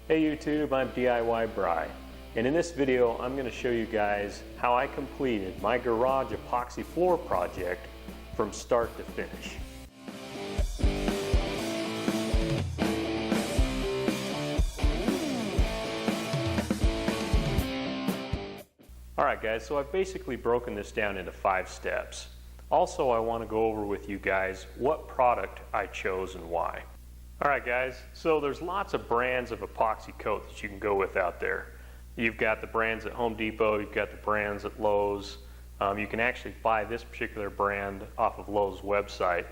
Hey YouTube, I'm DIY Bri, and in this video I'm going to show you guys how I completed my garage epoxy floor project from start to finish. Alright guys, so I've basically broken this down into 5 steps. Also, I want to go over with you guys what product I chose and why. Alright guys, so there's lots of brands of epoxy coat that you can go with out there. You've got the brands at Home Depot, you've got the brands at Lowe's. You can actually buy this particular brand off of Lowe's website.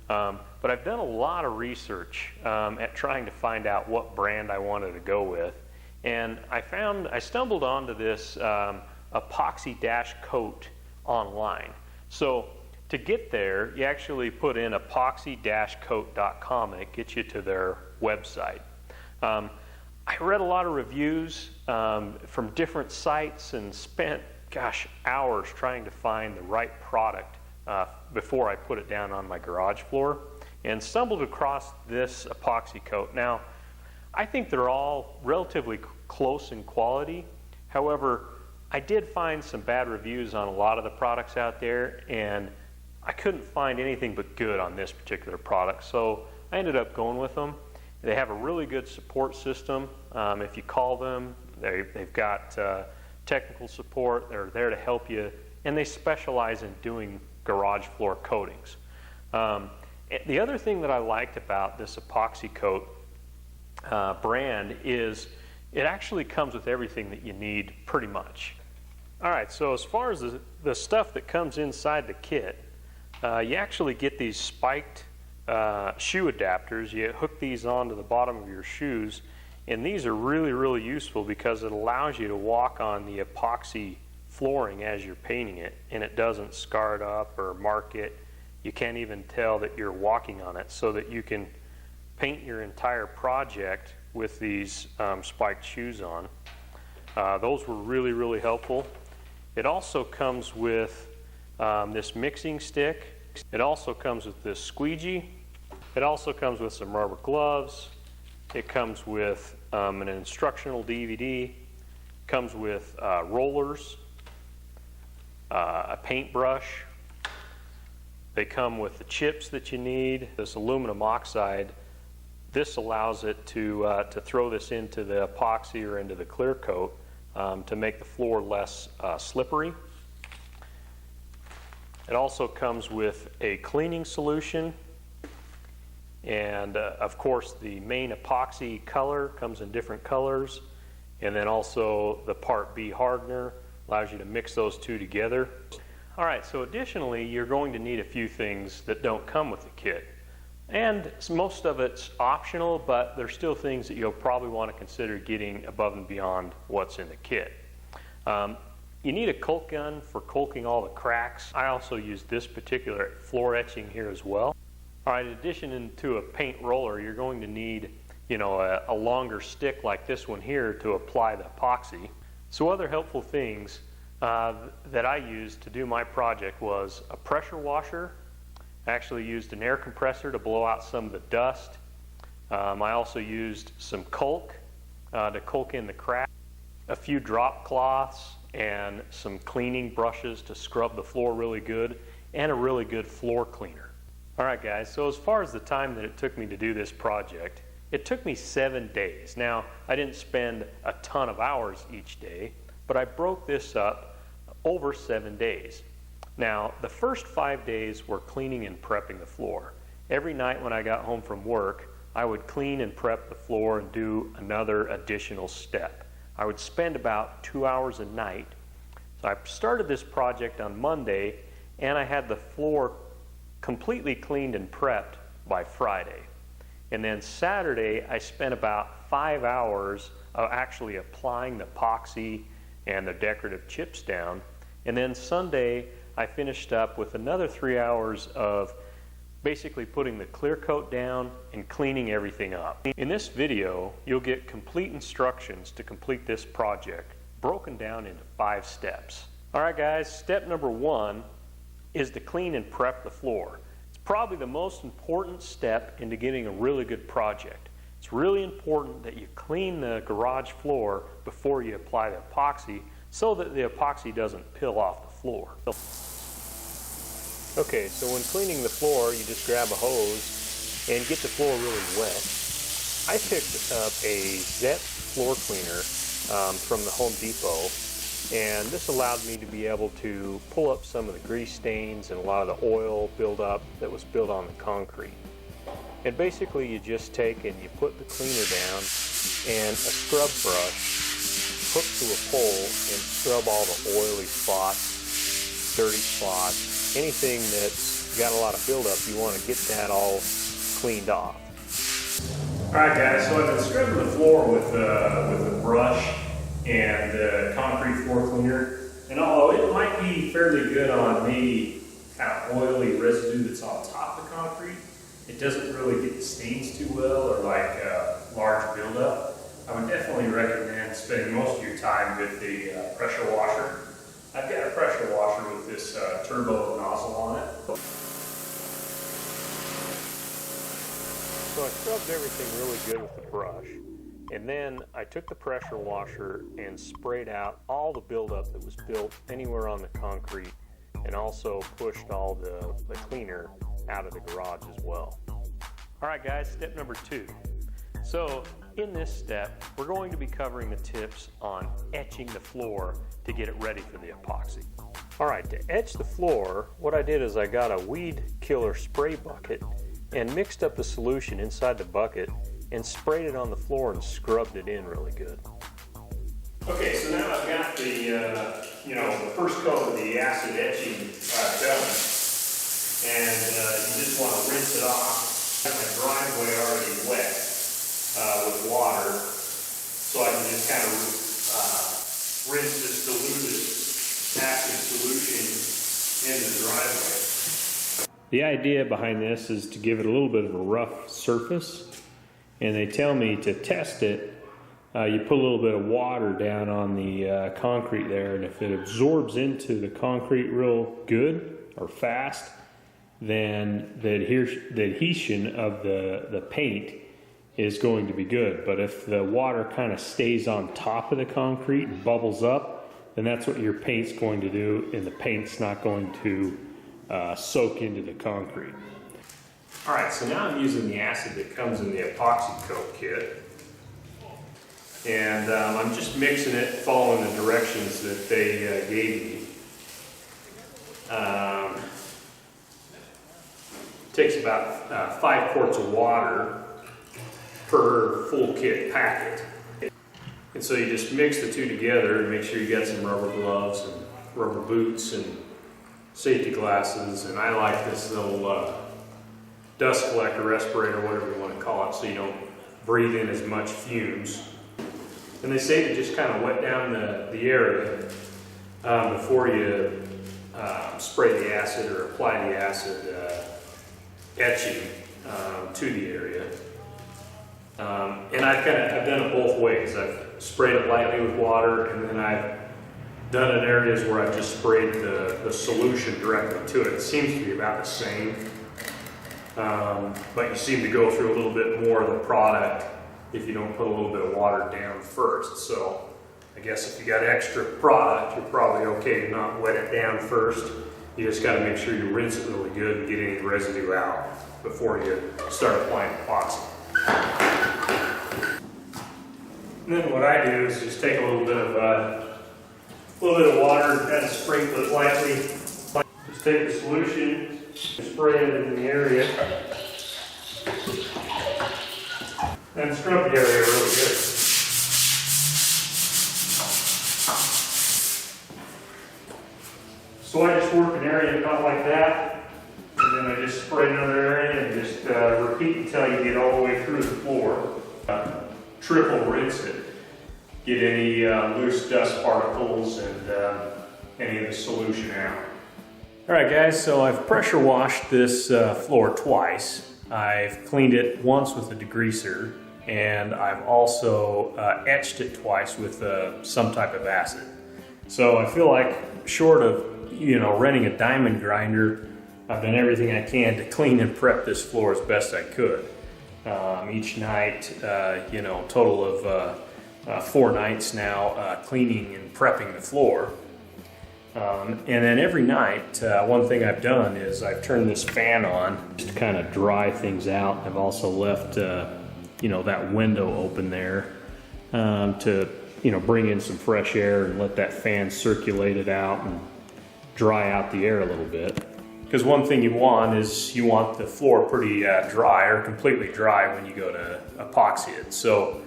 But I've done a lot of research at trying to find out what brand I wanted to go with. And I stumbled onto this Epoxy-coat online. So to get there, you actually put in epoxy-coat.com and it gets you to their website. I read a lot of reviews from different sites and spent, hours trying to find the right product before I put it down on my garage floor, and stumbled across this epoxy coat. Now, I think they're all relatively close in quality. However, I did find some bad reviews on a lot of the products out there, and I couldn't find anything but good on this particular product, so I ended up going with them. They have a really good support system. If you call them, they've got technical support. They're there to help you, and they specialize in doing garage floor coatings. The other thing that I liked about this epoxy coat brand is it actually comes with everything that you need pretty much. Alright, so as far as the stuff that comes inside the kit, you actually get these spiked shoe adapters. You hook these onto the bottom of your shoes, and these are really useful because it allows you to walk on the epoxy flooring as you're painting it, and it doesn't scar it up or mark it. You can't even tell that you're walking on it, so that you can paint your entire project with these spiked shoes on. Those were really helpful. It also comes with this mixing stick. It also comes with this squeegee. It also comes with some rubber gloves. It comes with an instructional DVD. It comes with rollers, a paintbrush. They come with the chips that you need. This aluminum oxide, this allows it to throw this into the epoxy or into the clear coat to make the floor less slippery. It also comes with a cleaning solution, and of course the main epoxy color comes in different colors, and then also the Part B hardener allows you to mix those two together. Alright, so additionally you're going to need a few things that don't come with the kit, and most of it's optional, but there's still things that you'll probably want to consider getting above and beyond what's in the kit. You need a caulk gun for caulking all the cracks. I also use this particular floor etching here as well. Alright, in addition to a paint roller, you're going to need, a longer stick like this one here to apply the epoxy. So other helpful things that I used to do my project was a pressure washer. I actually used an air compressor to blow out some of the dust. I also used some caulk to caulk in the crack, a few drop cloths, and some cleaning brushes to scrub the floor really good, and a really good floor cleaner. Alright guys, so as far as the time that it took me to do this project, it took me 7 days. Now, I didn't spend a ton of hours each day, but I broke this up over 7 days. Now, the first 5 days were cleaning and prepping the floor. Every night when I got home from work, I would clean and prep the floor and do another additional step. I would spend about 2 hours a night. So I started this project on Monday, and I had the floor completely cleaned and prepped by Friday. And then Saturday, I spent about 5 hours of actually applying the epoxy and the decorative chips down. And then Sunday, I finished up with another 3 hours of basically putting the clear coat down and cleaning everything up. In this video, you'll get complete instructions to complete this project, broken down into 5 steps. Alright guys, step number 1 is to clean and prep the floor. It's probably the most important step into getting a really good project. It's really important that you clean the garage floor before you apply the epoxy so that the epoxy doesn't peel off the floor. Okay, so when cleaning the floor, you just grab a hose and get the floor really wet. I picked up a Zet floor cleaner from the Home Depot, and this allowed me to be able to pull up some of the grease stains and a lot of the oil buildup that was built on the concrete. And basically you just take and you put the cleaner down and a scrub brush hooked to a pole and scrub all the oily spots, dirty spots, anything that's got a lot of buildup. You want to get that all cleaned off. Alright guys, so I've been scrubbing the floor with a brush and concrete floor cleaner, and although it might be fairly good on maybe kind of oily residue that's on top of the concrete, it doesn't really get the stains too well or like large buildup. I would definitely recommend spending most of your time with the pressure washer. I've got a pressure washer with this turbo nozzle on it. So I scrubbed everything really good with the brush, and then I took the pressure washer and sprayed out all the buildup that was built anywhere on the concrete, and also pushed all the cleaner out of the garage as well. Alright guys, step number 2. So in this step, we're going to be covering the tips on etching the floor to get it ready for the epoxy. Alright, to etch the floor, what I did is I got a weed killer spray bucket and mixed up the solution inside the bucket and sprayed it on the floor and scrubbed it in really good. Okay, so now I've got the first coat of the acid etching done, and you just want to rinse it off. I have my driveway already wet with water, so I can just kind of rinse this diluted acid solution into the driveway. The idea behind this is to give it a little bit of a rough surface, and they tell me to test it. You put a little bit of water down on the concrete there, and if it absorbs into the concrete real good or fast, then the adhesion of the paint is going to be good. But if the water kind of stays on top of the concrete and bubbles up, then that's what your paint's going to do, and the paint's not going to soak into the concrete. Alright, so now I'm using the acid that comes in the Epoxy-coat kit, and I'm just mixing it following the directions that they gave me. It takes about 5 quarts of water per full kit packet. And so you just mix the two together and make sure you got some rubber gloves and rubber boots and safety glasses, and I like this little dust collector, respirator, whatever you want to call it, so you don't breathe in as much fumes. And they say to just kind of wet down the area before you spray the acid or apply the acid etching to the area. And I've done it both ways. I've sprayed it lightly with water, and then I've done it in areas where I've just sprayed the solution directly to it. It seems to be about the same, but you seem to go through a little bit more of the product if you don't put a little bit of water down first. So I guess if you got extra product, you're probably okay to not wet it down first. You just got to make sure you rinse it really good and get any residue out before you start applying epoxy. And then what I do is just take a little bit of water, kind of sprinkle it lightly. Just take the solution, spray it in the area, and scrub the area really good. So I just work an area about like that, and then I just spray another area and just repeat until you get all the way through the floor. Triple rinse it. Get any loose dust particles and any of the solution out. Alright guys, so I've pressure washed this floor twice. I've cleaned it once with a degreaser, and I've also etched it twice with some type of acid. So I feel like, short of renting a diamond grinder, I've done everything I can to clean and prep this floor as best I could. each night, you know, total of 4 nights now cleaning and prepping the floor. And then every night, one thing I've done is I've turned this fan on just to kind of dry things out. I've also left, you know, that window open there to, you know, bring in some fresh air and let that fan circulate it out and dry out the air a little bit. Because one thing you want is you want the floor pretty dry or completely dry when you go to epoxy it. So,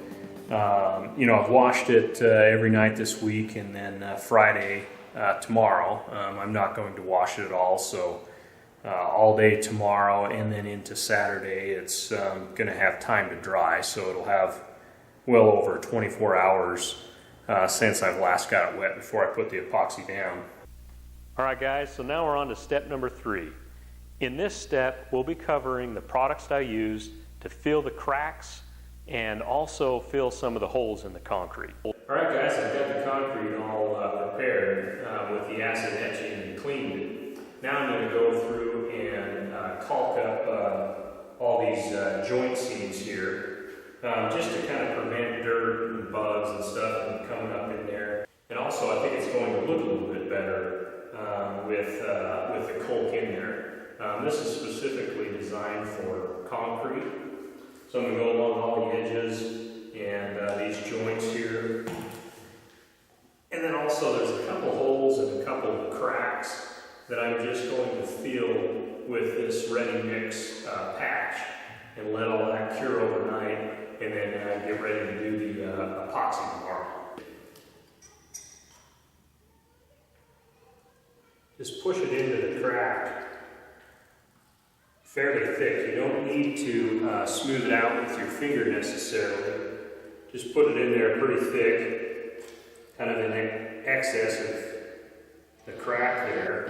you know, I've washed it every night this week, and then Friday, tomorrow, I'm not going to wash it at all. So all day tomorrow and then into Saturday, it's going to have time to dry. So it'll have well over 24 hours since I've last got it wet before I put the epoxy down. All right guys, so now we're on to step number 3. In this step, we'll be covering the products I used to fill the cracks and also fill some of the holes in the concrete. All right guys, I've got the concrete all prepared with the acid etching and cleaned it. Now I'm going to go through and caulk up all these joint seams here, just to kind of prevent dirt and bugs and stuff from coming up in there. And also I think it's going to look a little bit better with the caulk in there. This is specifically designed for concrete. So I'm going to go along all the edges and these joints here. And then also there's a couple holes and a couple of cracks that I'm just going to fill with this ready mix patch and let all that cure overnight, and then get ready to do the epoxy tomorrow. Just push it into the crack fairly thick. You don't need to smooth it out with your finger necessarily. Just put it in there pretty thick, kind of in excess of the crack there.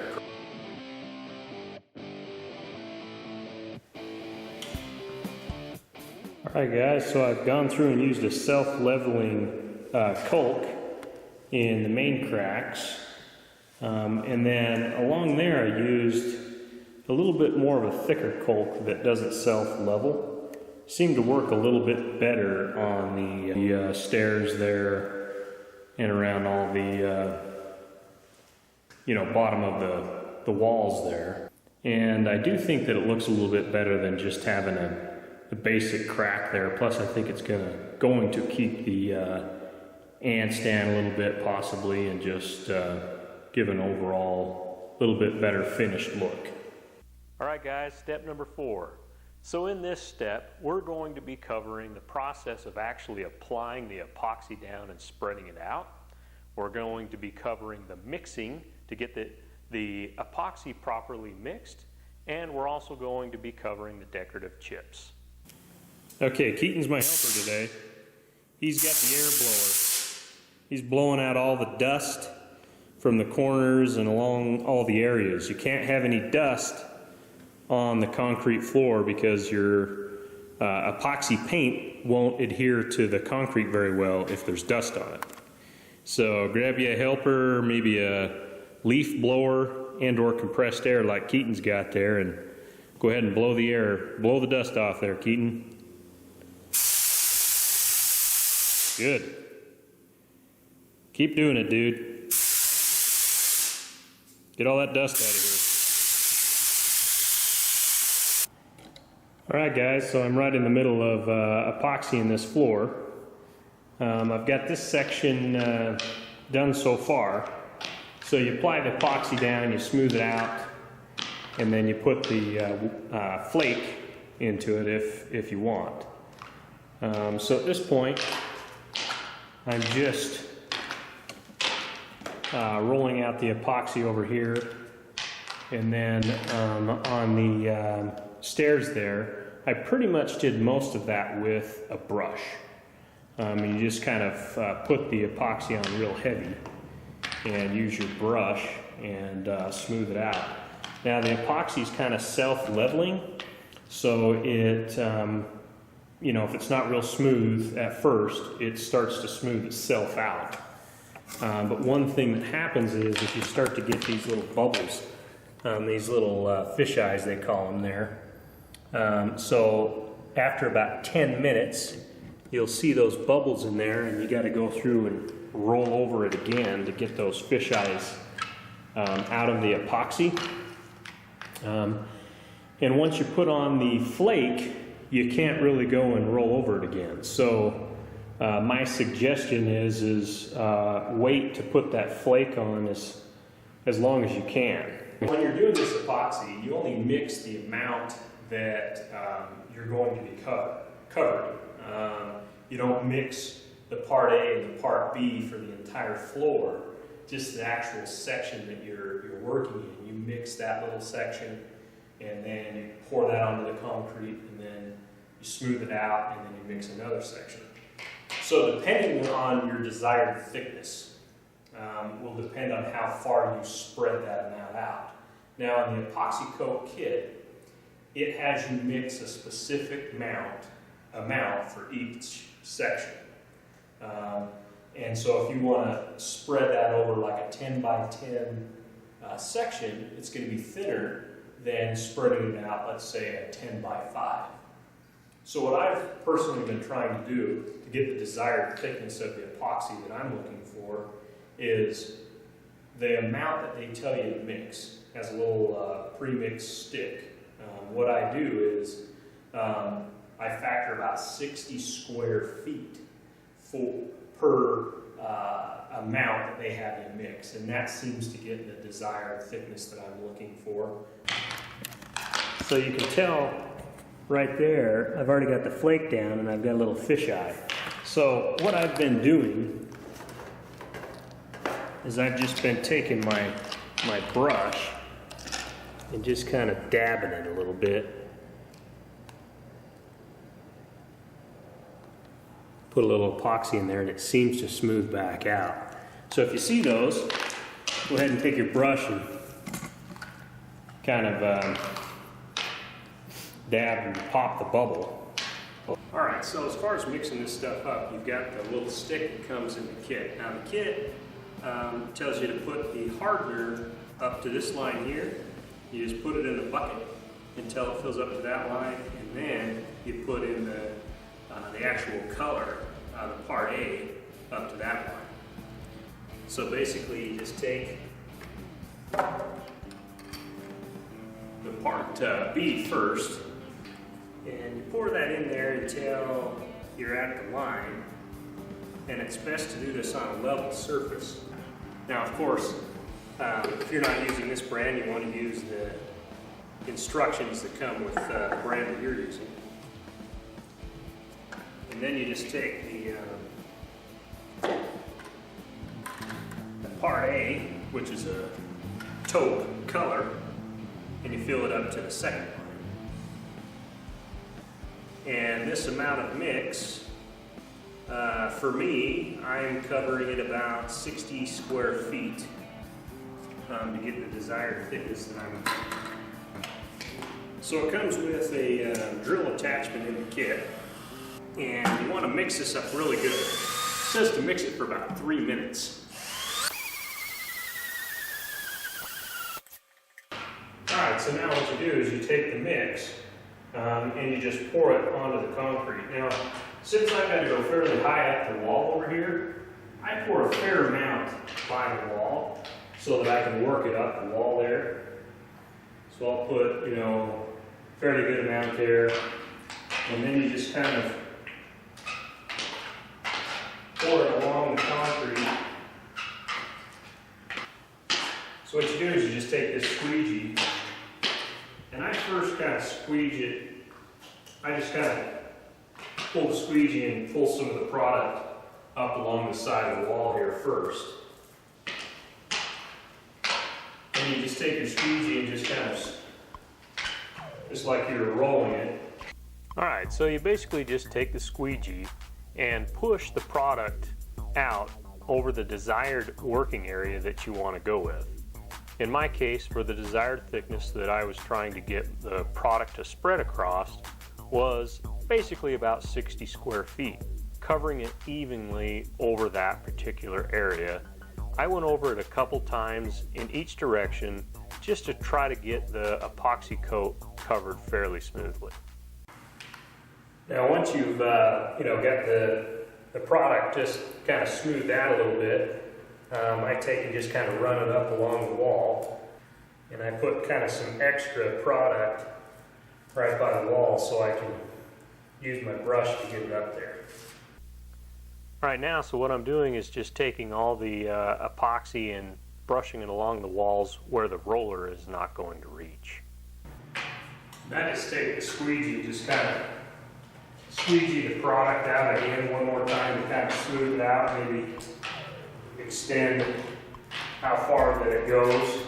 Alright guys, so I've gone through and used a self-leveling caulk in the main cracks. And then along there I used a little bit more of a thicker caulk that doesn't self-level. Seemed to work a little bit better on the stairs there and around all the you know, bottom of the walls there. And I do think that it looks a little bit better than just having a basic crack there. Plus I think it's going to keep the ants down a little bit possibly, and just give an overall little bit better finished look. All right guys, step number 4. So in this step, we're going to be covering the process of actually applying the epoxy down and spreading it out. We're going to be covering the mixing to get the epoxy properly mixed, and we're also going to be covering the decorative chips. Okay, Keaton's my helper today. He's got the air blower. He's blowing out all the dust from the corners and along all the areas. You can't have any dust on the concrete floor because your epoxy paint won't adhere to the concrete very well if there's dust on it. So grab you a helper, maybe a leaf blower and or compressed air like Keaton's got there, and go ahead and blow the dust off there, Keaton. Good. Keep doing it, dude. Get all that dust out of here. Alright guys, so I'm right in the middle of epoxying this floor. I've got this section done so far. So you apply the epoxy down, you smooth it out, and then you put the flake into it if you want. So at this point, I'm just rolling out the epoxy over here, and then on the stairs there, I pretty much did most of that with a brush. You just kind of put the epoxy on real heavy and use your brush and smooth it out. Now the epoxy is kind of self-leveling, so it, you know, if it's not real smooth at first, it starts to smooth itself out. But one thing that happens is if you start to get these little bubbles, these little fish eyes they call them there. So after about 10 minutes, you'll see those bubbles in there, and you got to go through and roll over it again to get those fish eyes out of the epoxy. And once you put on the flake, you can't really go and roll over it again. So my suggestion is wait to put that flake on as long as you can. When you're doing this epoxy, you only mix the amount that you're going to be covering. You don't mix the part A and the part B for the entire floor, just the actual section that you're working in. You mix that little section, and then you pour that onto the concrete, and then you smooth it out, and then you mix another section. So depending on your desired thickness, will depend on how far you spread that amount out. Now in the Epoxy-coat kit, it has you mix a specific amount for each section. And so if you want to spread that over like a 10 by 10 section, it's going to be thinner than spreading it out, let's say, a 10 by 5. So what I've personally been trying to do to get the desired thickness of the epoxy that I'm looking for is the amount that they tell you to mix as a little pre-mixed stick. What I do is I factor about 60 square feet per amount that they have you mix, and that seems to get the desired thickness that I'm looking for. So you can tell right there, I've already got the flake down and I've got a little fisheye. So what I've been doing is I've just been taking my brush and just kind of dabbing it a little bit. Put a little epoxy in there and it seems to smooth back out. So if you see those, go ahead and take your brush and kind of dab and pop the bubble. Alright, so as far as mixing this stuff up, you've got the little stick that comes in the kit. Now the kit tells you to put the hardener up to this line here. You just put it in the bucket until it fills up to that line, and then you put in the actual color, the part A, up to that line. So basically you just take the part B first, and you pour that in there until you're at the line, and it's best to do this on a level surface. Now of course, if you're not using this brand, you want to use the instructions that come with the brand that you're using. And then you just take the part A, which is a taupe color, and you fill it up to the second line. And this amount of mix, for me, I'm covering it about 60 square feet to get the desired thickness that I'm. So it comes with a drill attachment in the kit, and you want to mix this up really good. It says to mix it for about 3 minutes. Alright, so now what you do is you take the mix and you just pour it onto the concrete. Now, since I've got to go fairly high up the wall over here, I pour a fair amount by the wall so that I can work it up the wall there. So I'll put, fairly good amount there, and then you just kind of pour it along the concrete. So what you do is you just take this squeegee, and I first kind of squeeze it. I just kind of pull the squeegee and pull some of the product up along the side of the wall here first. And you just take your squeegee and just kind of, just like you're rolling it. Alright, so you basically just take the squeegee and push the product out over the desired working area that you want to go with. In my case, for the desired thickness that I was trying to get the product to spread across was basically about 60 square feet, covering it evenly over that particular area. I went over it a couple times in each direction just to try to get the epoxy coat covered fairly smoothly. Now once you've got the product just kind of smoothed out a little bit, I take and just kind of run it up along the wall, and I put kind of some extra product right by the wall so I can use my brush to get it up there. All right, now, so what I'm doing is just taking all the epoxy and brushing it along the walls where the roller is not going to reach. I just take the squeegee, just kind of squeegee the product out again one more time to kind of smooth it out, maybe extend how far that it goes.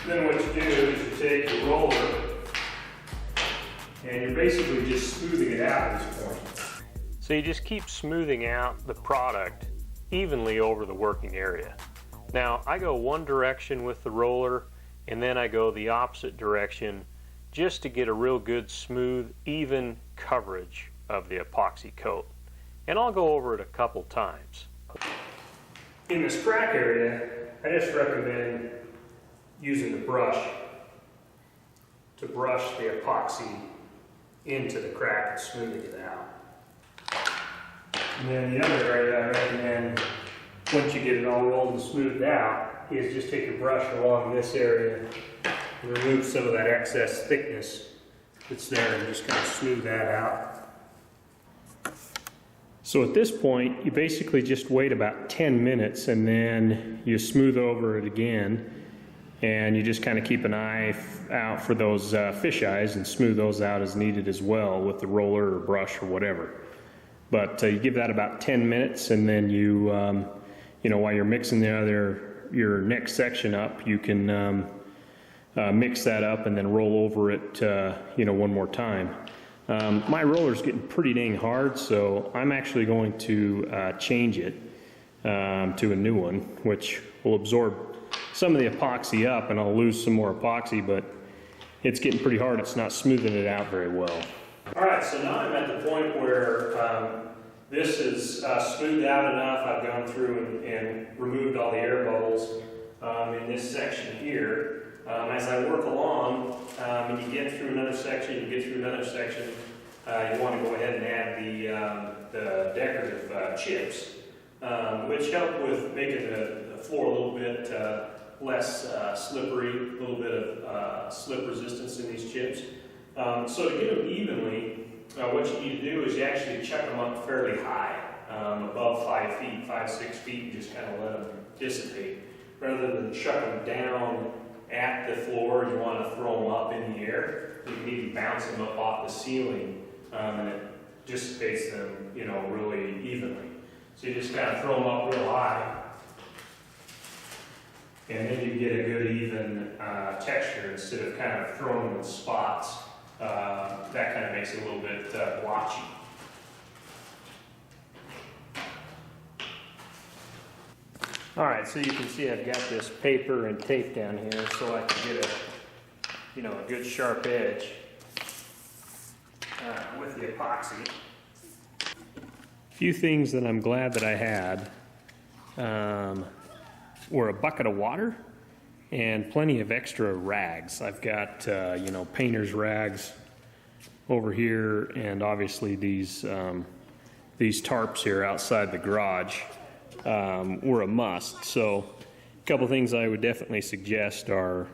Then what you do is you take the roller and you're basically just smoothing it out at this point. So you just keep smoothing out the product evenly over the working area. Now I go one direction with the roller and then I go the opposite direction just to get a real good smooth even coverage of the epoxy coat. And I'll go over it a couple times. In this crack area, I just recommend using the brush to brush the epoxy into the crack and smoothing it out. And then the other area I recommend, once you get it all rolled and smoothed out, is just take your brush along this area and remove some of that excess thickness that's there and just kind of smooth that out. So at this point, you basically just wait about 10 minutes and then you smooth over it again. And you just kind of keep an eye out for those fish eyes and smooth those out as needed as well with the roller or brush or whatever. But you give that about 10 minutes, and then you know, while you're mixing your next section up, you can mix that up and then roll over it, one more time. My roller's getting pretty dang hard, so I'm actually going to change it to a new one, which will absorb some of the epoxy up, and I'll lose some more epoxy, but it's getting pretty hard. It's not smoothing it out very well. All right, so now I'm at the point where this is smoothed out enough. I've gone through and removed all the air bubbles in this section here. As I work along, and you get through another section, you want to go ahead and add the decorative chips, which help with making the floor a little bit less slippery, a little bit of slip resistance in these chips. So to get them evenly, what you need to do is you actually chuck them up fairly high, above 5 feet, 6 feet, and just kind of let them dissipate. Rather than chuck them down at the floor, you want to throw them up in the air. You need to bounce them up off the ceiling, and it dissipates them, really evenly. So you just kind of throw them up real high, and then you get a good even texture instead of kind of throwing them in spots. That kind of makes it a little bit blotchy. All right, so you can see I've got this paper and tape down here so I can get a good sharp edge with the epoxy. A few things that I'm glad that I had were a bucket of water and plenty of extra rags. I've got painter's rags over here, and obviously these tarps here outside the garage were a must. So a couple things I would definitely suggest are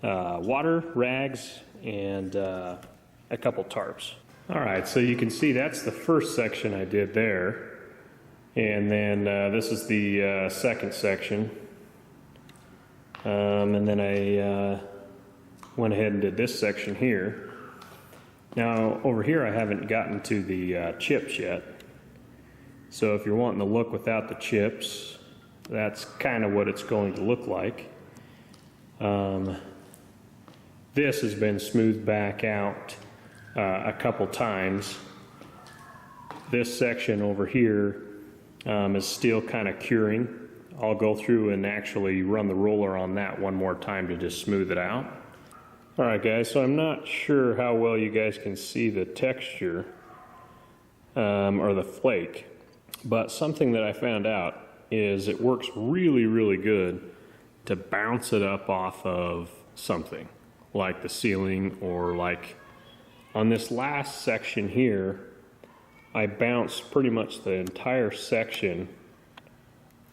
water, rags, and a couple tarps. All right, so you can see that's the first section I did there, and then this is the second section, and then I went ahead and did this section here. Now over here I haven't gotten to the chips yet, so if you're wanting to look without the chips, that's kind of what it's going to look like. This has been smoothed back out a couple times. This section over here is still kind of curing. I'll go through and actually run the roller on that one more time to just smooth it out. Alright guys, so I'm not sure how well you guys can see the texture. or the flake. But something that I found out is it works really, really good to bounce it up off of something like the ceiling, or like on this last section here, I bounced pretty much the entire section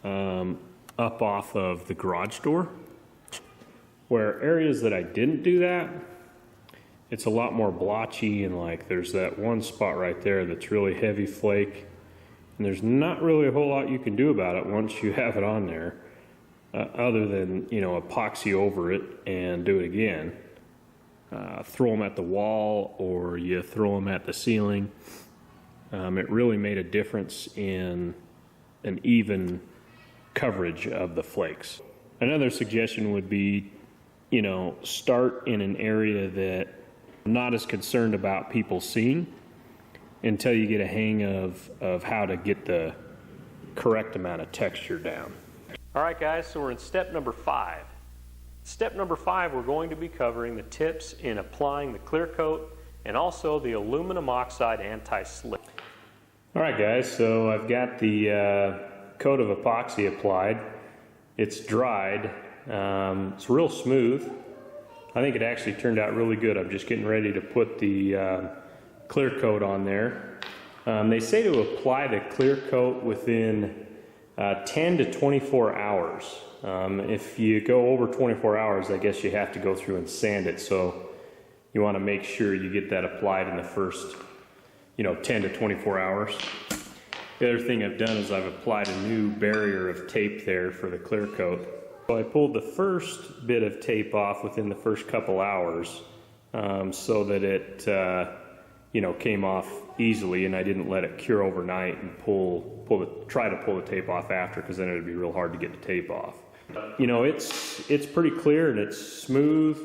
up off of the garage door. Where areas that I didn't do that, it's a lot more blotchy, and like there's that one spot right there that's really heavy flake, and there's not really a whole lot you can do about it once you have it on there, other than, you know, epoxy over it and do it again. Throw them at the wall, or you throw them at the ceiling. It really made a difference in an even coverage of the flakes. Another suggestion would be, you know, start in an area that I'm not as concerned about people seeing until you get a hang of how to get the correct amount of texture down. All right, guys, so we're in step number 5. Step number 5, we're going to be covering the tips in applying the clear coat and also the aluminum oxide anti-slip. All right, guys, so I've got the coat of epoxy applied. It's dried. It's real smooth. I think it actually turned out really good. I'm just getting ready to put the clear coat on there. They say to apply the clear coat within 10 to 24 hours. If you go over 24 hours, I guess you have to go through and sand it. So you want to make sure you get that applied in the first, 10 to 24 hours. The other thing I've done is I've applied a new barrier of tape there for the clear coat. So I pulled the first bit of tape off within the first couple hours, so that it came off easily, and I didn't let it cure overnight and try to pull the tape off after, because then it'd be real hard to get the tape off. It's pretty clear and it's smooth.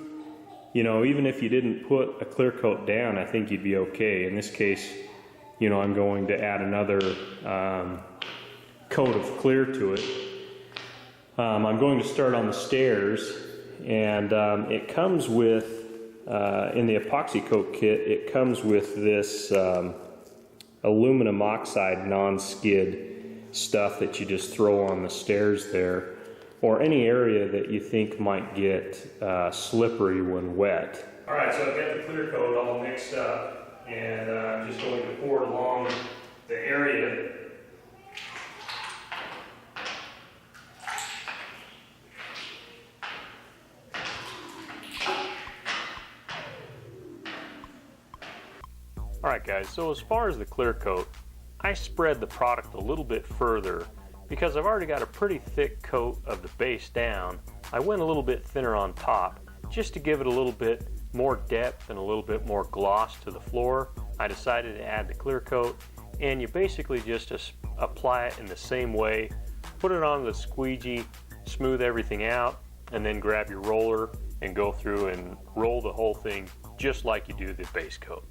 Even if you didn't put a clear coat down, I think you'd be okay. In this case, I'm going to add another coat of clear to it. I'm going to start on the stairs, and it comes with, in the epoxy coat kit, it comes with this aluminum oxide non-skid stuff that you just throw on the stairs there, or any area that you think might get slippery when wet. All right, so I've got the clear coat all mixed up, and I'm just going to pour it along the area. Alright guys, so as far as the clear coat, I spread the product a little bit further because I've already got a pretty thick coat of the base down. I went a little bit thinner on top just to give it a little bit more depth and a little bit more gloss to the floor. I decided to add the clear coat, and you basically just apply it in the same way, put it on the squeegee, smooth everything out, and then grab your roller and go through and roll the whole thing just like you do the base coat.